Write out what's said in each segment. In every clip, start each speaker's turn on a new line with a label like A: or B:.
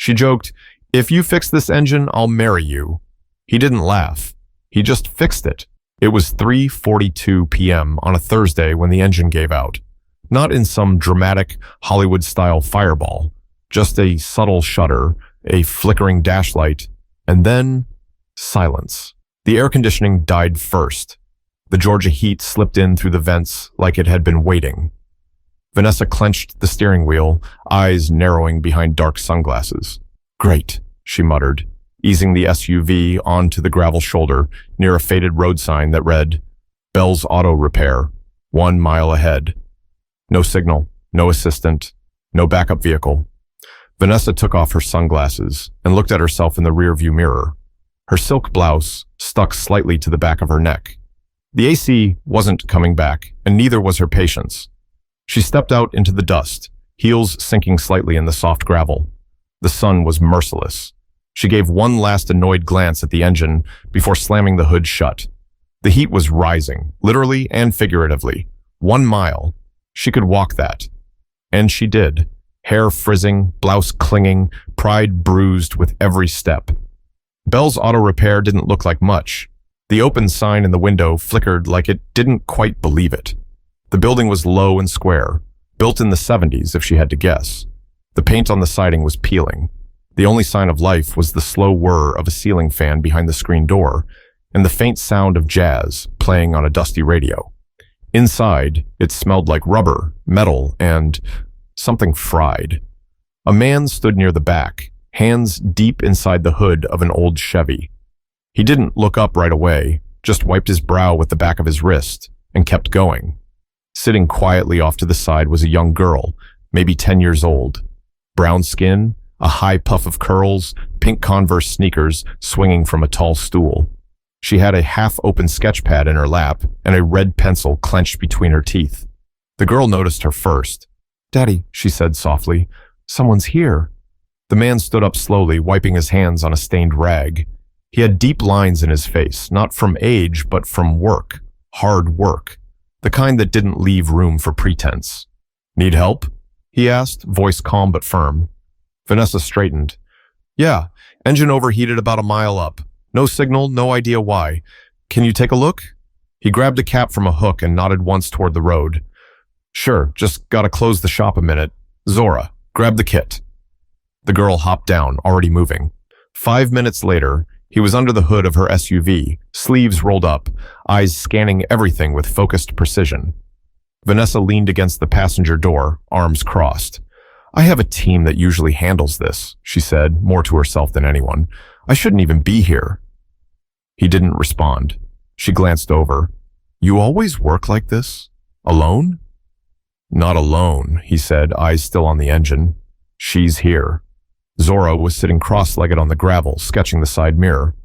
A: She joked, "If you fix this engine, I'll marry you." He didn't laugh. He just fixed it. It was 3:42 p.m. on a Thursday when the engine gave out. Not in some dramatic Hollywood-style fireball, just a subtle shudder, a flickering dashlight, and then silence. The air conditioning died first. The Georgia heat slipped in through the vents like it had been waiting. Vanessa clenched the steering wheel, eyes narrowing behind dark sunglasses. "Great," she muttered, easing the SUV onto the gravel shoulder near a faded road sign that read, "Bell's Auto Repair, 1 mile ahead." No signal, no assistant, no backup vehicle. Vanessa took off her sunglasses and looked at herself in the rearview mirror. Her silk blouse stuck slightly to the back of her neck. The AC wasn't coming back, and neither was her patience. She stepped out into the dust, heels sinking slightly in the soft gravel. The sun was merciless. She gave one last annoyed glance at the engine before slamming the hood shut. The heat was rising, literally and figuratively. 1 mile. She could walk that. And she did. Hair frizzing, blouse clinging, pride bruised with every step. Bell's Auto Repair didn't look like much. The open sign in the window flickered like it didn't quite believe it. The building was low and square, built in the 70s if she had to guess. The paint on the siding was peeling. The only sign of life was the slow whir of a ceiling fan behind the screen door and the faint sound of jazz playing on a dusty radio. Inside, it smelled like rubber, metal, and something fried. A man stood near the back, hands deep inside the hood of an old Chevy. He didn't look up right away, just wiped his brow with the back of his wrist and kept going. Sitting quietly off to the side was a young girl, maybe 10 years old. Brown skin, a high puff of curls, pink Converse sneakers swinging from a tall stool. She had a half-open sketch pad in her lap and a red pencil clenched between her teeth. The girl noticed her first. "Daddy," she said softly, "someone's here." The man stood up slowly, wiping his hands on a stained rag. He had deep lines in his face, not from age, but from work, hard work, the kind that didn't leave room for pretense. "Need help?" he asked, voice calm but firm. Vanessa straightened. "Yeah, engine overheated about a mile up. No signal, no idea why. Can you take a look?" He grabbed a cap from a hook and nodded once toward the road. "Sure, just gotta close the shop a minute. Zora, grab the kit." The girl hopped down, already moving. 5 minutes later, he was under the hood of her SUV, sleeves rolled up, eyes scanning everything with focused precision. Vanessa leaned against the passenger door, arms crossed. "I have a team that usually handles this," she said, more to herself than anyone. "I shouldn't even be here." He didn't respond. She glanced over. "You always work like this? Alone?" "Not alone," he said, eyes still on the engine. "She's here." Zora was sitting cross-legged on the gravel, sketching the side mirror.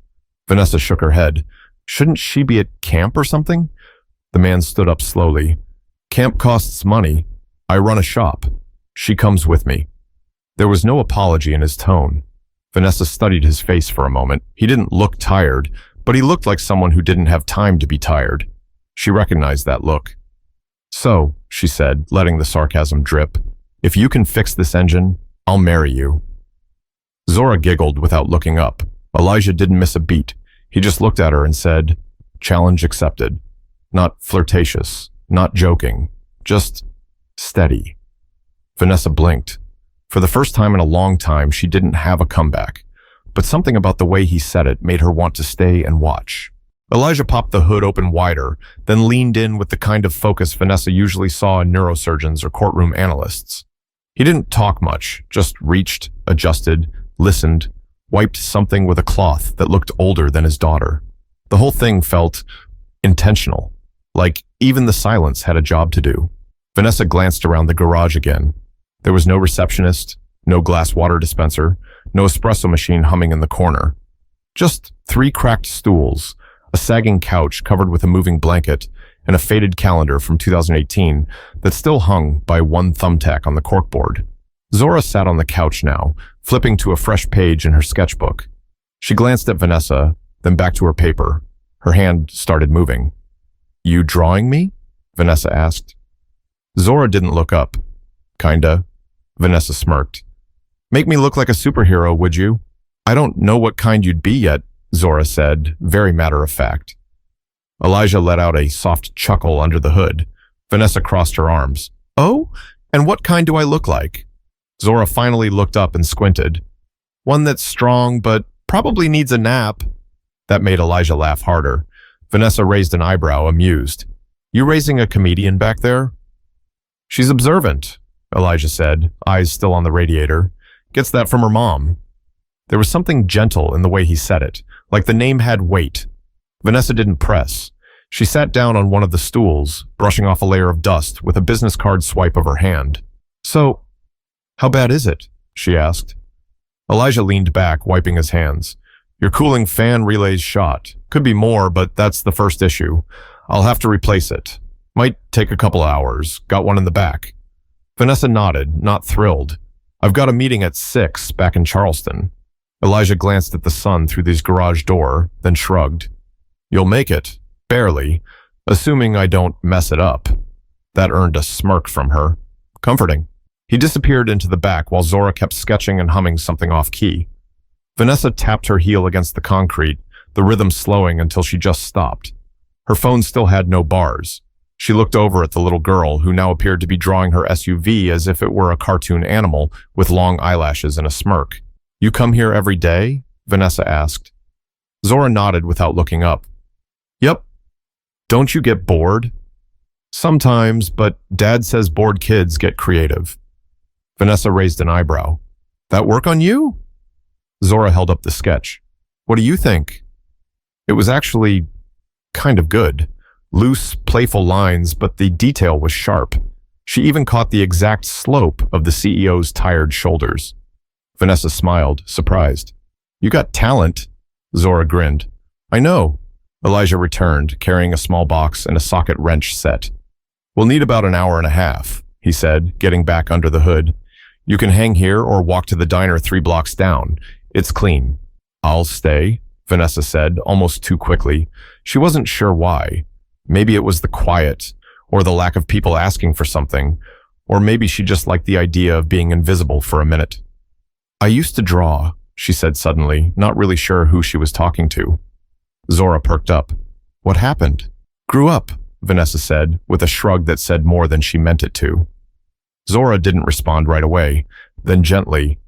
A: Vanessa shook her head. "Shouldn't she be at camp or something?" The man stood up slowly. "Camp costs money. I run a shop. She comes with me." There was no apology in his tone. Vanessa studied his face for a moment. He didn't look tired, but he looked like someone who didn't have time to be tired. She recognized that look. "So," she said, letting the sarcasm drip, "if you can fix this engine, I'll marry you." Zora giggled without looking up. Elijah didn't miss a beat. He just looked at her and said, "Challenge accepted." Not flirtatious, not joking, just steady. Vanessa blinked. For the first time in a long time, she didn't have a comeback, but something about the way he said it made her want to stay and watch. Elijah popped the hood open wider, then leaned in with the kind of focus Vanessa usually saw in neurosurgeons or courtroom analysts. He didn't talk much, just reached, adjusted, listened, wiped something with a cloth that looked older than his daughter. The whole thing felt intentional, like even the silence had a job to do. Vanessa glanced around the garage again. There was no receptionist, no glass water dispenser, no espresso machine humming in the corner. Just 3 cracked stools, a sagging couch covered with a moving blanket, and a faded calendar from 2018 that still hung by one thumbtack on the corkboard. Zora sat on the couch now, flipping to a fresh page in her sketchbook. She glanced at Vanessa, then back to her paper. Her hand started moving. "You drawing me?" Vanessa asked. Zora didn't look up. "Kinda." Vanessa smirked. Make me look like a superhero, would you? I don't know what kind you'd be yet, Zora said, very matter of fact. Elijah let out a soft chuckle under the hood. Vanessa crossed her arms. Oh? And what kind do I look like? Zora finally looked up and squinted. One that's strong, but probably needs a nap. That made Elijah laugh harder. Vanessa raised an eyebrow, amused. You raising a comedian back there? She's observant, Elijah said, eyes still on the radiator. Gets that from her mom. There was something gentle in the way he said it, like the name had weight. Vanessa didn't press. She sat down on one of the stools, brushing off a layer of dust with a business card swipe of her hand. So, how bad is it? She asked. Elijah leaned back, wiping his hands. Your cooling fan relay's shot. Could be more, but that's the first issue. I'll have to replace it. Might take a couple hours. Got one in the back. Vanessa nodded, not thrilled. I've got a meeting at 6 back in Charleston. Elijah glanced at the sun through his garage door, then shrugged. You'll make it. Barely. Assuming I don't mess it up. That earned a smirk from her. Comforting. He disappeared into the back while Zora kept sketching and humming something off-key. Vanessa tapped her heel against the concrete, the rhythm slowing until she just stopped. Her phone still had no bars. She looked over at the little girl, who now appeared to be drawing her SUV as if it were a cartoon animal with long eyelashes and a smirk. You come here every day? Vanessa asked. Zora nodded without looking up. Yep. Don't you get bored? Sometimes, but Dad says bored kids get creative. Vanessa raised an eyebrow. That work on you? Zora held up the sketch. What do you think? It was actually kind of good. Loose, playful lines, but the detail was sharp. She even caught the exact slope of the CEO's tired shoulders. Vanessa smiled, surprised. You got talent. Zora grinned. I know. Elijah returned, carrying a small box and a socket wrench set. We'll need about an hour and a half, he said, getting back under the hood. You can hang here or walk to the diner 3 blocks down. It's clean. I'll stay, Vanessa said, almost too quickly. She wasn't sure why. Maybe it was the quiet, or the lack of people asking for something, or maybe she just liked the idea of being invisible for a minute. I used to draw, she said suddenly, not really sure who she was talking to. Zora perked up. What happened? Grew up, Vanessa said, with a shrug that said more than she meant it to. Zora didn't respond right away, then gently,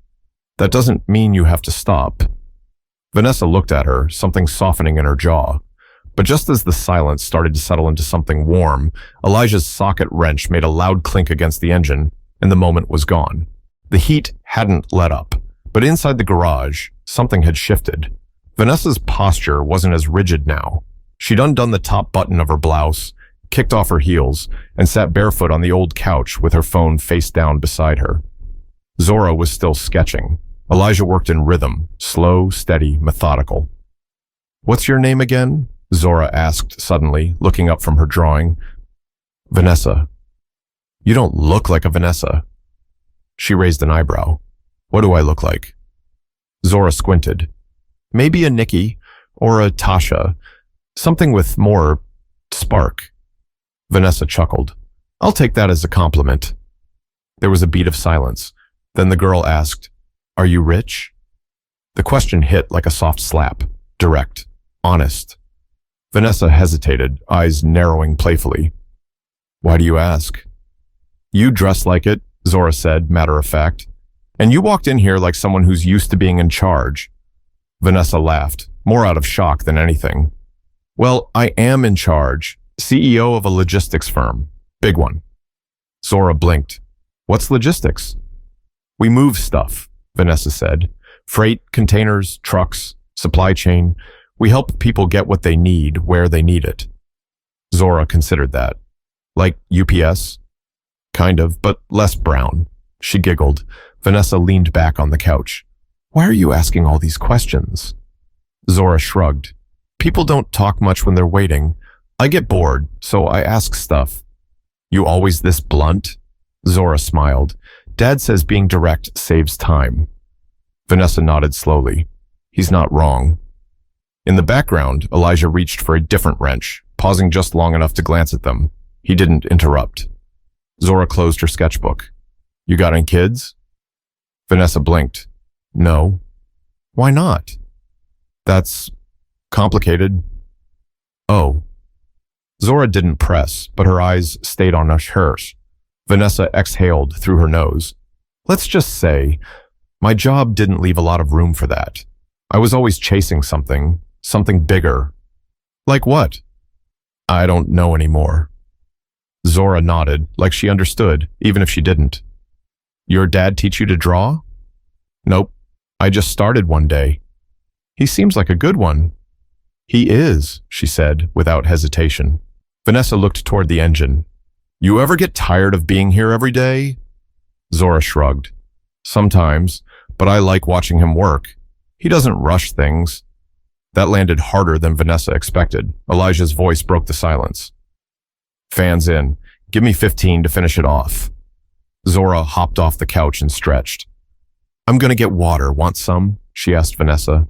A: That doesn't mean you have to stop. Vanessa looked at her, something softening in her jaw. But just as the silence started to settle into something warm, Elijah's socket wrench made a loud clink against the engine, and the moment was gone. The heat hadn't let up, but inside the garage, something had shifted. Vanessa's posture wasn't as rigid now. She'd undone the top button of her blouse, kicked off her heels, and sat barefoot on the old couch with her phone face down beside her. Zora was still sketching. Elijah worked in rhythm, slow, steady, methodical. "What's your name again?" Zora asked suddenly, looking up from her drawing. "Vanessa." "You don't look like a Vanessa." She raised an eyebrow. "What do I look like?" Zora squinted. "Maybe a Nikki, or a Tasha, something with more spark." Vanessa chuckled. "I'll take that as a compliment." There was a beat of silence. Then the girl asked, "Are you rich?" The question hit like a soft slap, direct, honest. Vanessa hesitated, eyes narrowing playfully. "Why do you ask?" "You dress like it," Zora said, matter of fact. "And you walked in here like someone who's used to being in charge." Vanessa laughed, more out of shock than anything. "Well, I am in charge. CEO of a logistics firm. Big one." Zora blinked. "What's logistics?" "We move stuff," Vanessa said. "Freight, containers, trucks, supply chain. We help people get what they need where they need it." Zora considered that. "Like UPS?" "Kind of, but less brown." She giggled. Vanessa leaned back on the couch. "Why are you asking all these questions?" Zora shrugged. "People don't talk much when they're waiting. I get bored, so I ask stuff." "You always this blunt?" Zora smiled. "Dad says being direct saves time." Vanessa nodded slowly. "He's not wrong." In the background, Elijah reached for a different wrench, pausing just long enough to glance at them. He didn't interrupt. Zora closed her sketchbook. "You got any kids?" Vanessa blinked. No. Why not? That's complicated. Oh. Zora didn't press, but her eyes stayed on hers. Vanessa exhaled through her nose. Let's just say, my job didn't leave a lot of room for that. I was always chasing something bigger. Like what? I don't know anymore. Zora nodded, like she understood, even if she didn't. Your dad teach you to draw? Nope. I just started one day. He seems like a good one. He is, she said, without hesitation. Vanessa looked toward the engine. You ever get tired of being here every day? Zora shrugged. Sometimes, but I like watching him work. He doesn't rush things. That landed harder than Vanessa expected. Elijah's voice broke the silence. Fans in. Give me 15 to finish it off. Zora hopped off the couch and stretched. I'm gonna get water. Want some? She asked Vanessa.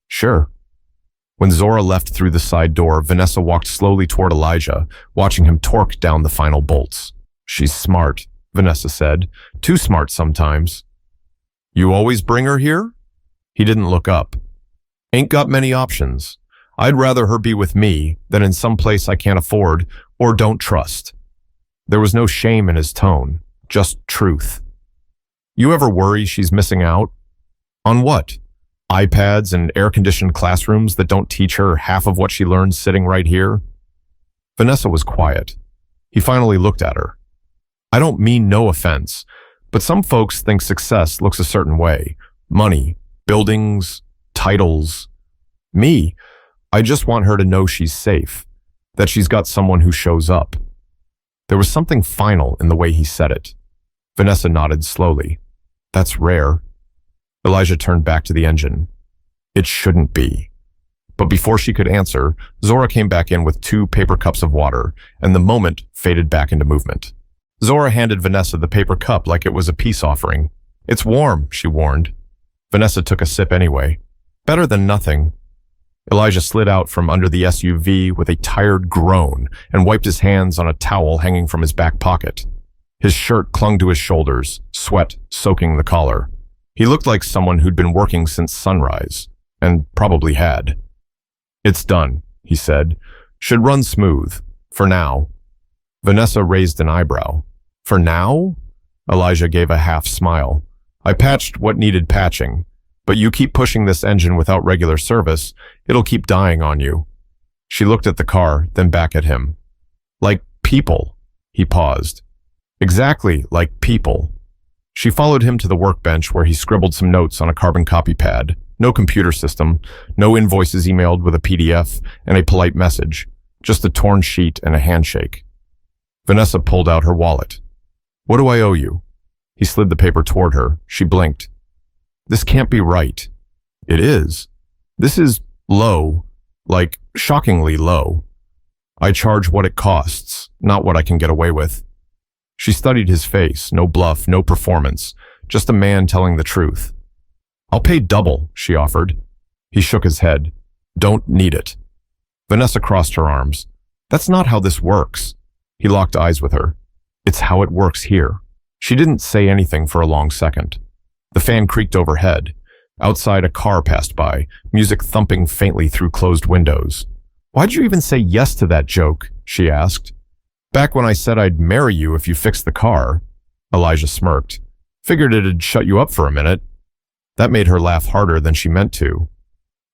A: Sure. When Zora left through the side door, Vanessa walked slowly toward Elijah, watching him torque down the final bolts. She's smart, Vanessa said. Too smart sometimes. You always bring her here? He didn't look up. Ain't got many options. I'd rather her be with me than in some place I can't afford or don't trust. There was no shame in his tone, just truth. You ever worry she's missing out? On what? iPads and air-conditioned classrooms that don't teach her half of what she learned sitting right here? Vanessa was quiet. He finally looked at her. I don't mean no offense, but some folks think success looks a certain way. Money, buildings, titles. Me, I just want her to know she's safe, that she's got someone who shows up. There was something final in the way he said it. Vanessa nodded slowly. That's rare. Elijah turned back to the engine. It shouldn't be. But before she could answer, Zora came back in with 2 paper cups of water, and the moment faded back into movement. Zora handed Vanessa the paper cup like it was a peace offering. It's warm, she warned. Vanessa took a sip anyway. Better than nothing. Elijah slid out from under the SUV with a tired groan and wiped his hands on a towel hanging from his back pocket. His shirt clung to his shoulders, sweat soaking the collar. He looked like someone who'd been working since sunrise, and probably had. It's done, he said. Should run smooth, for now. Vanessa raised an eyebrow. For now? Elijah gave a half smile. I patched what needed patching, but you keep pushing this engine without regular service, it'll keep dying on you. She looked at the car, then back at him. Like people, he paused. Exactly like people. She followed him to the workbench where he scribbled some notes on a carbon copy pad. No computer system, no invoices emailed with a PDF and a polite message, just a torn sheet and a handshake. Vanessa pulled out her wallet. What do I owe you? He slid the paper toward her. She blinked. This can't be right. It is. This is low, like shockingly low. I charge what it costs, not what I can get away with. She studied his face, no bluff, no performance, just a man telling the truth. I'll pay double, she offered. He shook his head. Don't need it. Vanessa crossed her arms. That's not how this works. He locked eyes with her. It's how it works here. She didn't say anything for a long second. The fan creaked overhead. Outside, a car passed by, music thumping faintly through closed windows. Why'd you even say yes to that joke? She asked. Back when I said I'd marry you if you fixed the car. Elijah smirked. Figured it'd shut you up for a minute. That made her laugh harder than she meant to.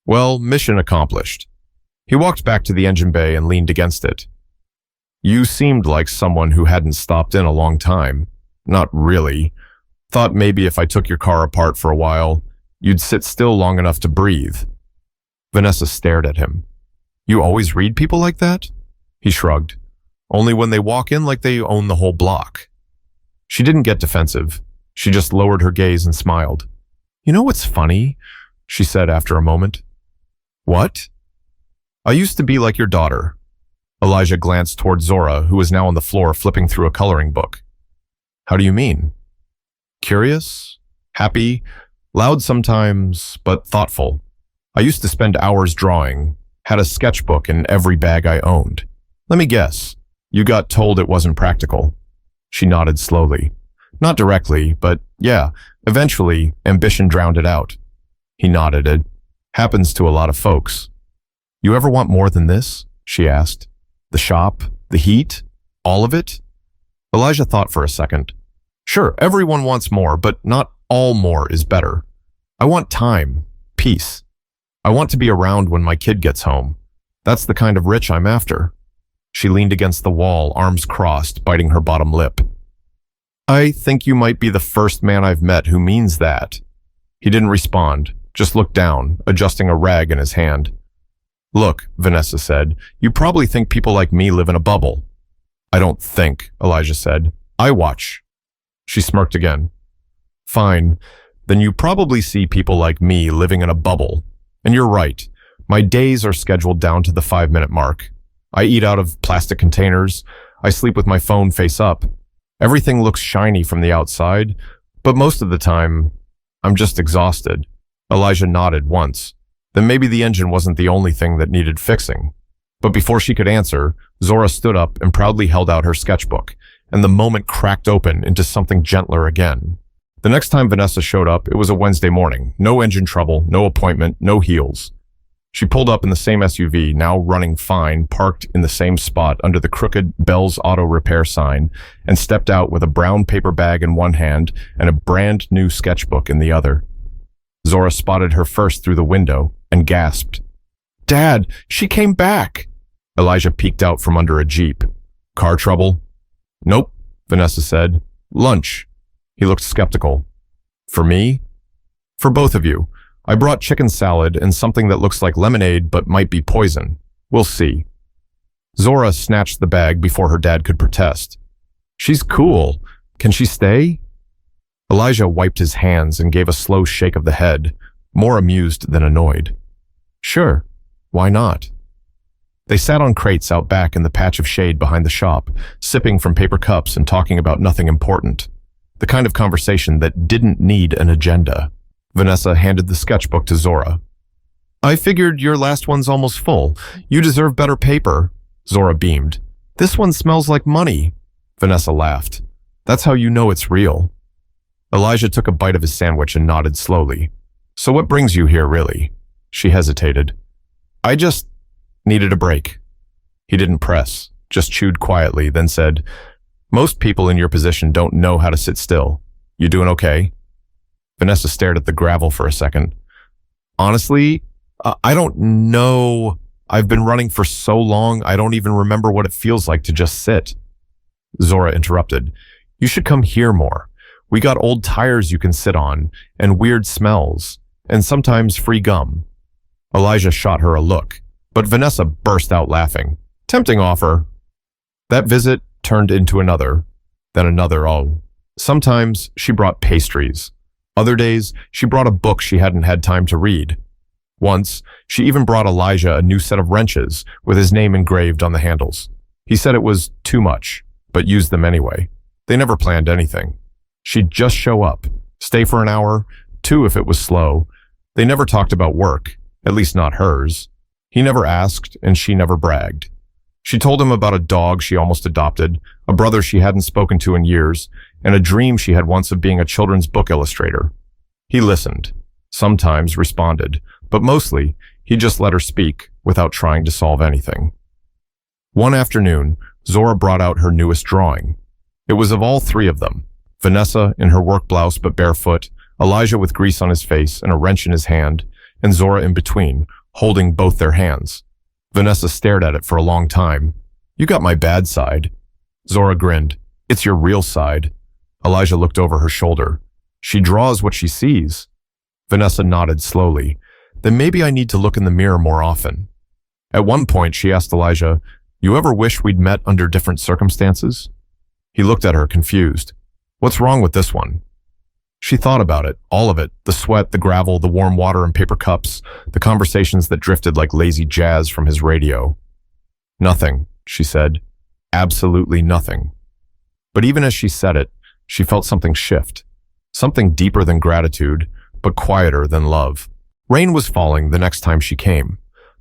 A: Well, mission accomplished. He walked back to the engine bay and leaned against it. You seemed like someone who hadn't stopped in a long time. Not really. Thought maybe if I took your car apart for a while, you'd sit still long enough to breathe. Vanessa stared at him. You always read people like that? He shrugged. Only when they walk in like they own the whole block. She didn't get defensive. She just lowered her gaze and smiled. You know what's funny? She said after a moment. What? I used to be like your daughter. Elijah glanced toward Zora, who was now on the floor flipping through a coloring book. How do you mean? Curious? Happy? Loud sometimes, but thoughtful. I used to spend hours drawing, had a sketchbook in every bag I owned. Let me guess. You got told it wasn't practical. She nodded slowly. Not directly, but Yeah, eventually, ambition drowned it out. He nodded. It happens to a lot of folks. You ever want more than this? She asked. The shop? The heat? All of it? Elijah thought for a second. Sure, everyone wants more, but not all more is better. I want time, peace. I want to be around when my kid gets home. That's the kind of rich I'm after. She leaned against the wall, arms crossed, biting her bottom lip. I think you might be the first man I've met who means that. He didn't respond, just looked down, adjusting a rag in his hand. Look, Vanessa said, you probably think people like me live in a bubble. I don't think, Elijah said. I watch. She smirked again. Fine, then you probably see people like me living in a bubble. And you're right. My days are scheduled down to the 5-minute mark. I eat out of plastic containers. I sleep with my phone face up. Everything looks shiny from the outside, but most of the time, I'm just exhausted. Elijah nodded once. Then maybe the engine wasn't the only thing that needed fixing. But before she could answer, Zora stood up and proudly held out her sketchbook, and the moment cracked open into something gentler again. The next time Vanessa showed up, it was a Wednesday morning. No engine trouble, no appointment, no heels. She pulled up in the same SUV, now running fine, parked in the same spot under the crooked Bell's Auto Repair sign, and stepped out with a brown paper bag in one hand and a brand new sketchbook in the other. Zora spotted her first through the window and gasped. Dad, she came back! Elijah peeked out from under a Jeep. Car trouble? Nope, Vanessa said. Lunch. He looked skeptical. For me? For both of you. I brought chicken salad and something that looks like lemonade but might be poison. We'll see. Zora snatched the bag before her dad could protest. She's cool. Can she stay? Elijah wiped his hands and gave a slow shake of the head, more amused than annoyed. Sure. Why not? They sat on crates out back in the patch of shade behind the shop, sipping from paper cups and talking about nothing important. The kind of conversation that didn't need an agenda. Vanessa handed the sketchbook to Zora. I figured your last one's almost full. You deserve better paper. Zora beamed. This one smells like money. Vanessa laughed. That's how you know it's real. Elijah took a bite of his sandwich and nodded slowly. So what brings you here, really? She hesitated. I just needed a break. He didn't press, just chewed quietly, then said, Most people in your position don't know how to sit still. You doing okay? Vanessa stared at the gravel for a second. Honestly, I don't know. I've been running for so long, I don't even remember what it feels like to just sit. Zora interrupted. You should come here more. We got old tires you can sit on, and weird smells, and sometimes free gum. Elijah shot her a look, but Vanessa burst out laughing. Tempting offer. That visit turned into another, then another. Sometimes she brought pastries. Other days, she brought a book she hadn't had time to read. Once, she even brought Elijah a new set of wrenches with his name engraved on the handles. He said it was too much, but used them anyway. They never planned anything. She'd just show up, stay for an hour, 2 if it was slow. They never talked about work, at least not hers. He never asked, and she never bragged. She told him about a dog she almost adopted, a brother she hadn't spoken to in years, and a dream she had once of being a children's book illustrator. He listened, sometimes responded, but mostly he just let her speak without trying to solve anything. One afternoon, Zora brought out her newest drawing. It was of all 3 of them, Vanessa in her work blouse but barefoot, Elijah with grease on his face and a wrench in his hand, and Zora in between, holding both their hands. Vanessa stared at it for a long time. You got my bad side. Zora grinned. It's your real side. Elijah looked over her shoulder. She draws what she sees. Vanessa nodded slowly. Then maybe I need to look in the mirror more often. At one point, she asked Elijah, You ever wish we'd met under different circumstances? He looked at her, confused. What's wrong with this one? She thought about it, all of it, the sweat, the gravel, the warm water and paper cups, the conversations that drifted like lazy jazz from his radio. Nothing, she said. Absolutely nothing. But even as she said it, she felt something shift. Something deeper than gratitude, but quieter than love. Rain was falling the next time she came.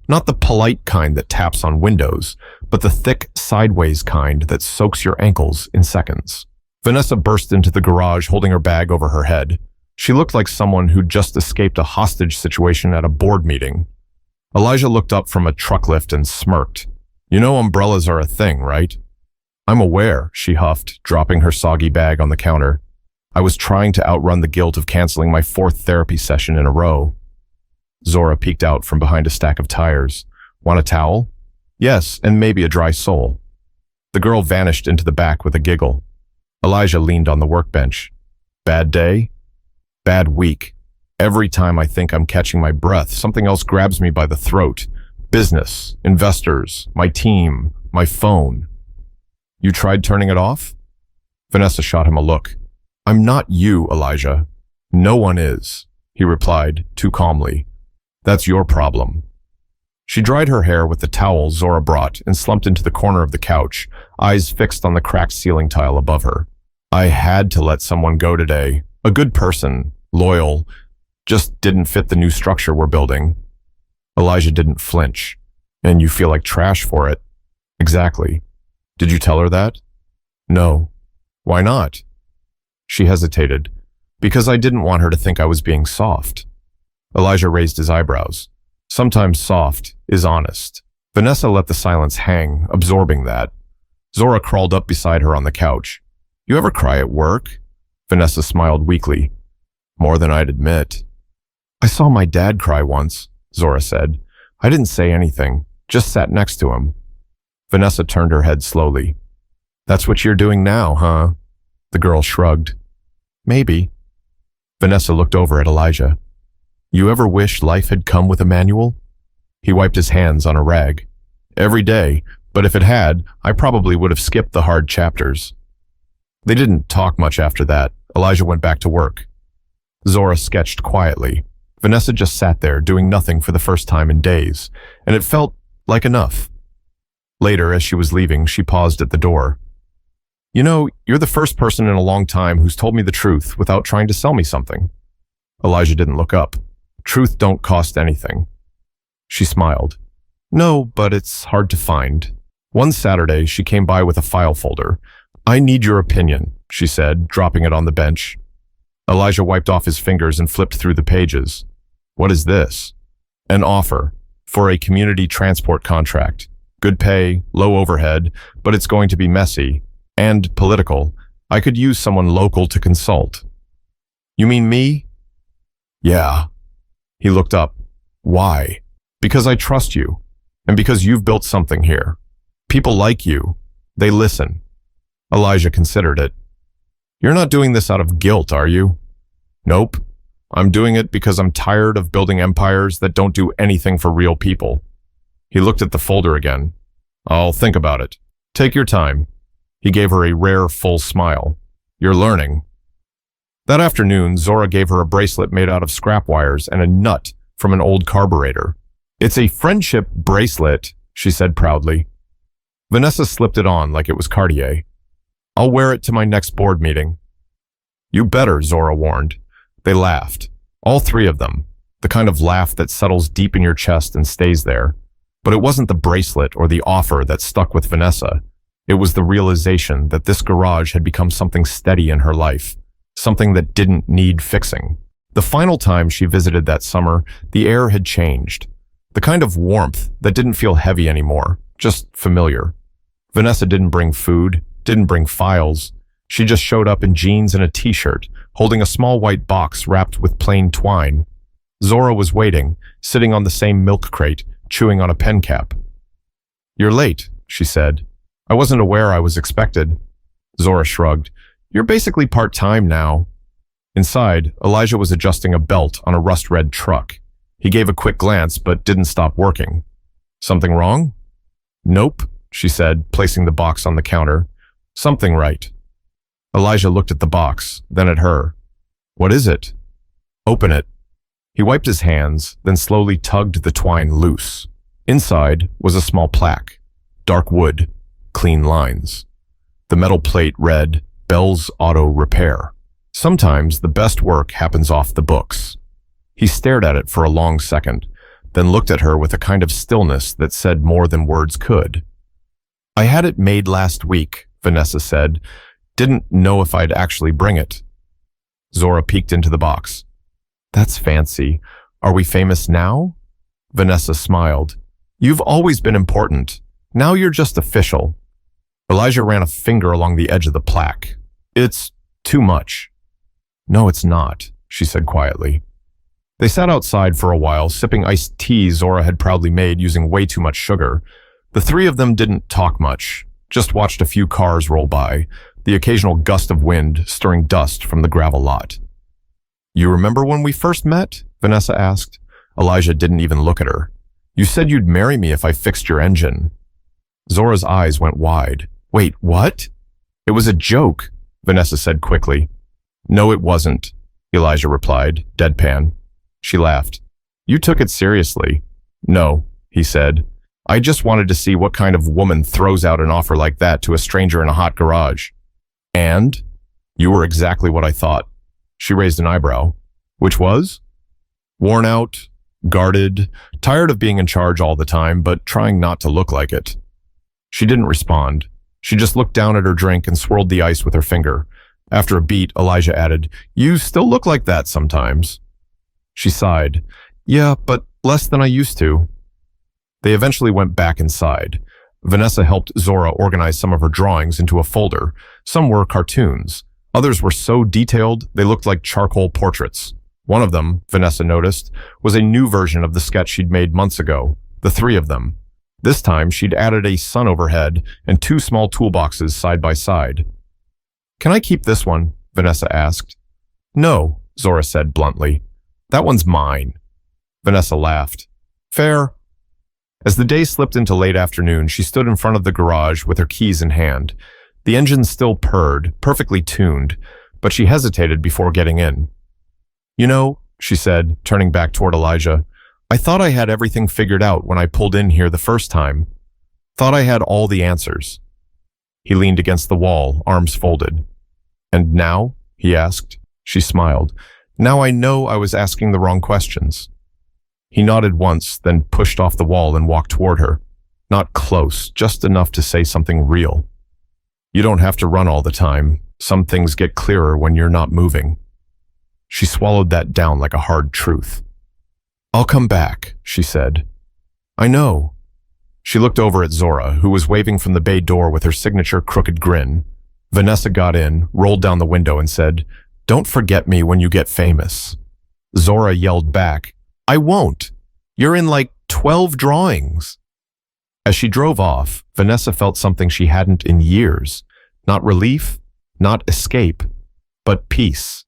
A: Not the polite kind that taps on windows, but the thick, sideways kind that soaks your ankles in seconds. Vanessa burst into the garage holding her bag over her head. She looked like someone who'd just escaped a hostage situation at a board meeting. Elijah looked up from a truck lift and smirked. You know umbrellas are a thing, right? I'm aware, she huffed, dropping her soggy bag on the counter. I was trying to outrun the guilt of canceling my 4th therapy session in a row. Zora peeked out from behind a stack of tires. Want a towel? Yes, and maybe a dry sole. The girl vanished into the back with a giggle. Elijah leaned on the workbench. Bad day? Bad week. Every time I think I'm catching my breath, something else grabs me by the throat. Business, investors, my team, my phone. You tried turning it off? Vanessa shot him a look. I'm not you, Elijah. No one is, he replied, too calmly. That's your problem. She dried her hair with the towel Zora brought and slumped into the corner of the couch, eyes fixed on the cracked ceiling tile above her. I had to let someone go today. A good person, loyal, just didn't fit the new structure we're building. Elijah didn't flinch. And you feel like trash for it. Exactly. Did you tell her that? No. Why not? She hesitated. Because I didn't want her to think I was being soft. Elijah raised his eyebrows. Sometimes soft is honest. Vanessa let the silence hang, absorbing that. Zora crawled up beside her on the couch. You ever cry at work? Vanessa smiled weakly. More than I'd admit. I saw my dad cry once, Zora said. I didn't say anything, just sat next to him. Vanessa turned her head slowly. That's what you're doing now, huh? The girl shrugged. Maybe. Vanessa looked over at Elijah. You ever wish life had come with a manual? He wiped his hands on a rag. Every day, but if it had, I probably would have skipped the hard chapters. They didn't talk much after that. Elijah went back to work. Zora sketched quietly. Vanessa just sat there, doing nothing for the first time in days, and it felt like enough. Later, as she was leaving, she paused at the door. You know, you're the first person in a long time who's told me the truth without trying to sell me something. Elijah didn't look up. Truth don't cost anything. She smiled. No, but it's hard to find. One Saturday, she came by with a file folder. I need your opinion, she said, dropping it on the bench. Elijah wiped off his fingers and flipped through the pages. What is this? An offer for a community transport contract. Good pay, low overhead, but it's going to be messy and political. I could use someone local to consult. You mean me? Yeah. He looked up. Why? Because I trust you, and because you've built something here. People like you. They listen. Elijah considered it. You're not doing this out of guilt, are you? Nope. I'm doing it because I'm tired of building empires that don't do anything for real people. He looked at the folder again. I'll think about it. Take your time. He gave her a rare, full smile. You're learning. That afternoon, Zora gave her a bracelet made out of scrap wires and a nut from an old carburetor. It's a friendship bracelet, she said proudly. Vanessa slipped it on like it was Cartier. I'll wear it to my next board meeting. You better, Zora warned. They laughed. All three of them. The kind of laugh that settles deep in your chest and stays there. But it wasn't the bracelet or the offer that stuck with Vanessa. It was the realization that this garage had become something steady in her life, something that didn't need fixing. The final time she visited that summer, the air had changed. The kind of warmth that didn't feel heavy anymore, just familiar. Vanessa didn't bring food, didn't bring files. She just showed up in jeans and a t-shirt, holding a small white box wrapped with plain twine. Zora was waiting, sitting on the same milk crate, chewing on a pen cap. You're late, she said. I wasn't aware I was expected. Zora shrugged. You're basically part-time now. Inside, Elijah was adjusting a belt on a rust-red truck. He gave a quick glance, but didn't stop working. Something wrong? Nope, she said, placing the box on the counter. Something right. Elijah looked at the box, then at her. What is it? Open it. He wiped his hands, then slowly tugged the twine loose. Inside was a small plaque. Dark wood, clean lines. The metal plate read, Bell's Auto Repair. Sometimes the best work happens off the books. He stared at it for a long second, then looked at her with a kind of stillness that said more than words could. I had it made last week, Vanessa said. Didn't know if I'd actually bring it. Zora peeked into the box. That's fancy. Are we famous now? Vanessa smiled. You've always been important. Now you're just official. Elijah ran a finger along the edge of the plaque. It's too much. No, it's not, she said quietly. They sat outside for a while, sipping iced tea Zora had proudly made using way too much sugar. The three of them didn't talk much, just watched a few cars roll by, the occasional gust of wind stirring dust from the gravel lot. You remember when we first met? Vanessa asked. Elijah didn't even look at her. You said you'd marry me if I fixed your engine. Zora's eyes went wide. Wait, what? It was a joke, Vanessa said quickly. No, it wasn't, Elijah replied, deadpan. She laughed. You took it seriously. No, he said. I just wanted to see what kind of woman throws out an offer like that to a stranger in a hot garage. And? You were exactly what I thought. She raised an eyebrow. Which was? Worn out, guarded, tired of being in charge all the time, but trying not to look like it. She didn't respond. She just looked down at her drink and swirled the ice with her finger. After a beat, Elijah added, You still look like that sometimes. She sighed. Yeah, but less than I used to. They eventually went back inside. Vanessa helped Zora organize some of her drawings into a folder. Some were cartoons. Others were so detailed they looked like charcoal portraits. One of them, Vanessa noticed, was a new version of the sketch she'd made months ago, the three of them. This time, she'd added a sun overhead and two small toolboxes side by side. Can I keep this one? Vanessa asked. No, Zora said bluntly. That one's mine. Vanessa laughed. Fair. As the day slipped into late afternoon, she stood in front of the garage with her keys in hand. The engine still purred, perfectly tuned, but she hesitated before getting in. You know, she said, turning back toward Elijah, I thought I had everything figured out when I pulled in here the first time. Thought I had all the answers. He leaned against the wall, arms folded. And now? He asked. She smiled. Now I know I was asking the wrong questions. He nodded once, then pushed off the wall and walked toward her. Not close, just enough to say something real. You don't have to run all the time. Some things get clearer when you're not moving. She swallowed that down like a hard truth. I'll come back, she said. I know. She looked over at Zora, who was waving from the bay door with her signature crooked grin. Vanessa got in, rolled down the window and said, Don't forget me when you get famous. Zora yelled back, I won't. You're in like 12 drawings. As she drove off, Vanessa felt something she hadn't in years. Not relief, not escape, but peace.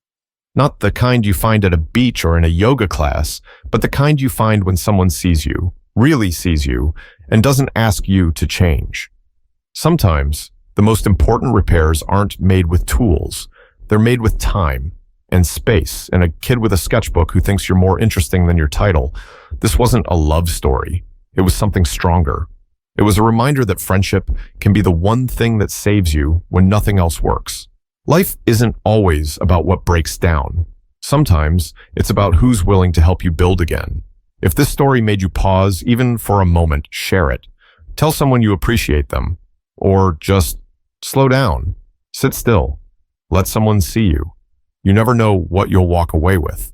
A: Not the kind you find at a beach or in a yoga class, but the kind you find when someone sees you, really sees you, and doesn't ask you to change. Sometimes, the most important repairs aren't made with tools. They're made with time and space and a kid with a sketchbook who thinks you're more interesting than your title. This wasn't a love story. It was something stronger. It was a reminder that friendship can be the one thing that saves you when nothing else works. Life isn't always about what breaks down. Sometimes it's about who's willing to help you build again. If this story made you pause, even for a moment, share it. Tell someone you appreciate them. Or just slow down. Sit still. Let someone see you. You never know what you'll walk away with.